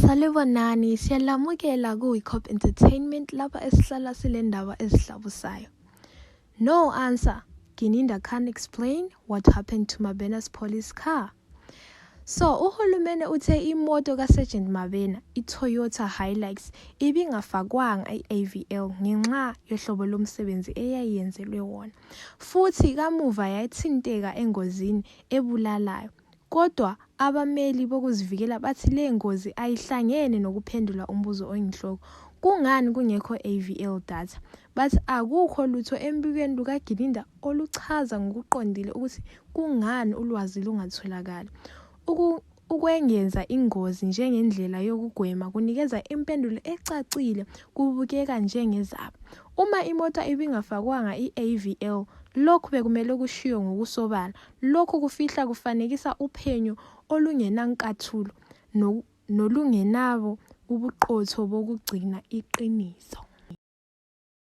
Salibonani, siyalamukela ku-Weekop Entertainment lapha esihlala sile ndaba ezihlabusayo. No answer. Gininda can't explain what happened to Mabena's police car. So, uhulumene uthe imoto kaSergeant Mabena, iToyota Hilux, ibingafakwanga i-AVL ngenxa yohlobo lomsebenzi eyayenzelwe wona. Futhi kamuva yayithinteka engozini ebulalayo. Kodwa abameli bokuzivikela bathi le ngozi ayihlangene nokuphendula umbuzo oyinhloko. Kungani kungekho AVL data? Bathi akukho lutho embikweni lukaGininda oluchaza ngokuqondile ukuthi kungani ulwazi lungatholakali. Ukwengeza ingozi njengendlela yokugwema kunikeza impendulo ecacile kubukeka njengezaba. Uma imoto ibingafakwanga i-AVL, lokhu bekumele kushiwo ngokusobala. Lokhu kufihla kufanekisa uphenyo olungenankathulo nolungenabo ubuqotho bokugcina iqiniso.